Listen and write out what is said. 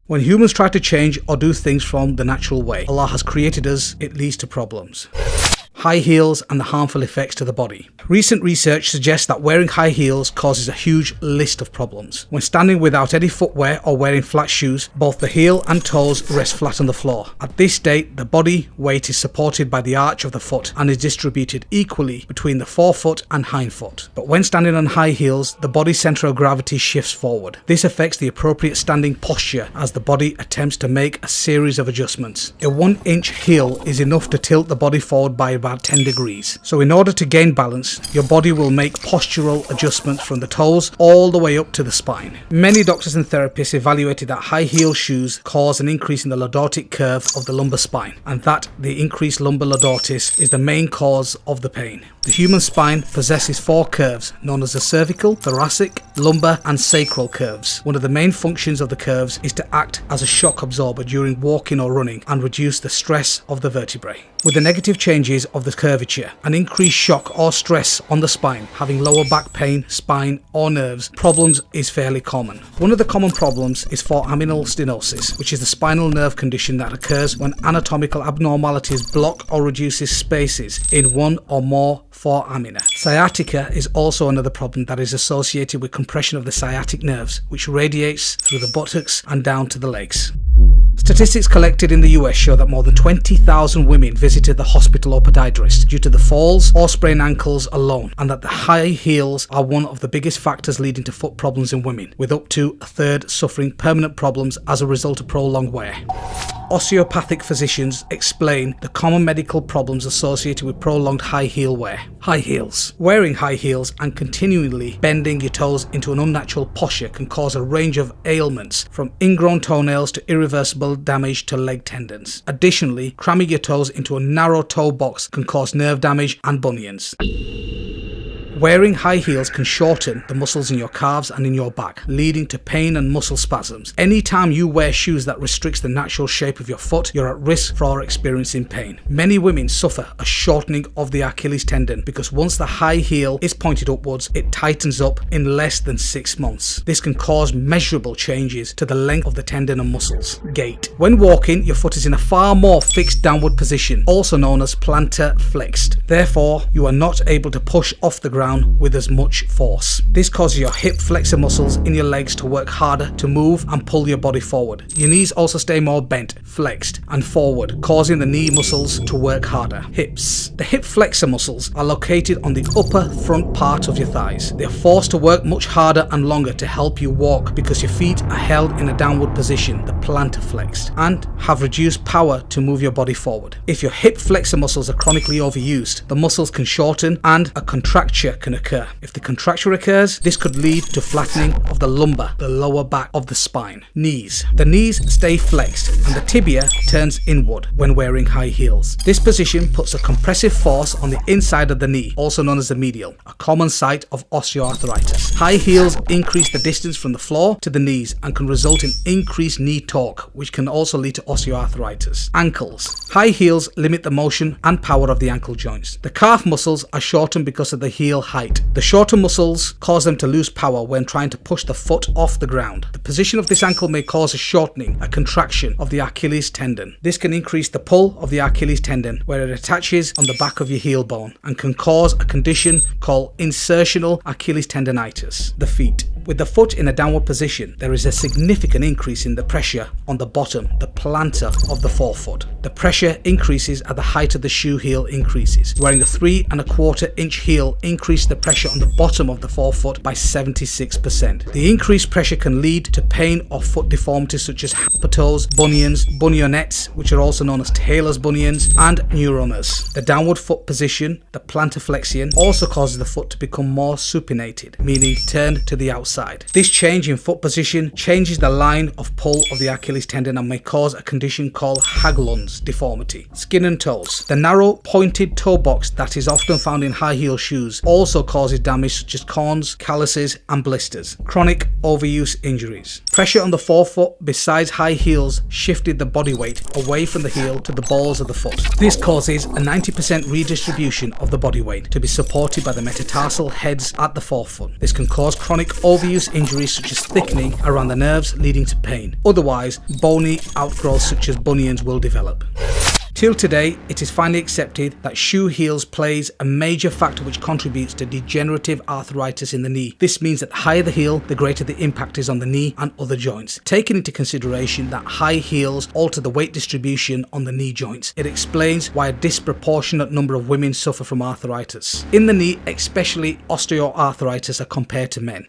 When humans try to change or do things from the natural way Allah has created us, it leads to problems. High heels and the harmful effects to the body. Recent research suggests that wearing high heels causes a huge list of problems. When standing without any footwear or wearing flat shoes, both the heel and toes rest flat on the floor. At this state, the body weight is supported by the arch of the foot and is distributed equally between the forefoot and hindfoot. But when standing on high heels, the body's center of gravity shifts forward. This affects the appropriate standing posture as the body attempts to make a series of adjustments. A 1-inch heel is enough to tilt the body forward by about 10 degrees. So in order to gain balance, your body will make postural adjustments from the toes all the way up to the spine. Many doctors and therapists evaluated that high heel shoes cause an increase in the lordotic curve of the lumbar spine, and that the increased lumbar lordosis is the main cause of the pain. The human spine possesses 4 curves known as the cervical, thoracic, lumbar and sacral curves. One of the main functions of the curves is to act as a shock absorber during walking or running and reduce the stress of the vertebrae. With the negative changes of the curvature, an increased shock or stress on the spine, having lower back pain, spine or nerves problems is fairly common. One of the common problems is foraminal stenosis, which is the spinal nerve condition that occurs when anatomical abnormalities block or reduces spaces in one or more foramina. Sciatica is also another problem that is associated with compression of the sciatic nerves, which radiates through the buttocks and down to the legs. Statistics collected in the US show that more than 20,000 women visited the hospital or podiatrist due to the falls or sprained ankles alone, and that the high heels are one of the biggest factors leading to foot problems in women, with up to a third suffering permanent problems as a result of prolonged wear. Osteopathic physicians explain the common medical problems associated with prolonged high heel wear. High heels. Wearing high heels and continually bending your toes into an unnatural posture can cause a range of ailments, from ingrown toenails to irreversible damage to leg tendons. Additionally, cramming your toes into a narrow toe box can cause nerve damage and bunions. Wearing high heels can shorten the muscles in your calves and in your back, leading to pain and muscle spasms. Anytime you wear shoes that restricts the natural shape of your foot, you're at risk for experiencing pain. Many women suffer a shortening of the Achilles tendon because once the high heel is pointed upwards, it tightens up in less than 6 months. This can cause measurable changes to the length of the tendon and muscles. Gait. When walking, your foot is in a far more fixed downward position, also known as plantar flexed. Therefore, you are not able to push off the ground with as much force. This causes your hip flexor muscles in your legs to work harder to move and pull your body forward. Your knees also stay more bent, flexed and forward, causing the knee muscles to work harder. Hips. The hip flexor muscles are located on the upper front part of your thighs. They are forced to work much harder and longer to help you walk because your feet are held in a downward position, the plantar flexed, and have reduced power to move your body forward. If your hip flexor muscles are chronically overused, the muscles can shorten and a contracture can occur. If the contracture occurs, this could lead to flattening of the lumbar, the lower back of the spine. Knees. The knees stay flexed and the tibia turns inward when wearing high heels. This position puts a compressive force on the inside of the knee, also known as the medial, a common site of osteoarthritis. High heels increase the distance from the floor to the knees and can result in increased knee torque, which can also lead to osteoarthritis. Ankles. High heels limit the motion and power of the ankle joints. The calf muscles are shortened because of the heel height. The shorter muscles cause them to lose power when trying to push the foot off the ground. The position of this ankle may cause a shortening, a contraction of the Achilles tendon. This can increase the pull of the Achilles tendon where it attaches on the back of your heel bone and can cause a condition called insertional Achilles tendonitis. The feet. With the foot in a downward position, there is a significant increase in the pressure on the bottom, the plantar of the forefoot. The pressure increases as the height of the shoe heel increases. Wearing a 3 1/4 inch heel increases the pressure on the bottom of the forefoot by 76%. The increased pressure can lead to pain or foot deformities such as hamper-toes, bunions, bunionettes, which are also known as Taylor's bunions, and neuromas. The downward foot position, the plantar flexion, also causes the foot to become more supinated, meaning turned to the outside. This change in foot position changes the line of pull of the Achilles tendon and may cause a condition called Haglund's deformity. Skin and toes. The narrow pointed toe box that is often found in high heel shoes also causes damage such as corns, calluses and blisters. Chronic overuse injuries. Pressure on the forefoot besides high heels shifted the body weight away from the heel to the balls of the foot. This causes a 90% redistribution of the body weight to be supported by the metatarsal heads at the forefoot. This can cause chronic overuse overuse injuries such as thickening around the nerves leading to pain. Otherwise, bony outgrowths such as bunions will develop. Till today, it is finally accepted that shoe heels plays a major factor which contributes to degenerative arthritis in the knee. This means that the higher the heel, the greater the impact is on the knee and other joints. Taking into consideration that high heels alter the weight distribution on the knee joints, it explains why a disproportionate number of women suffer from arthritis in the knee, especially osteoarthritis, are compared to men.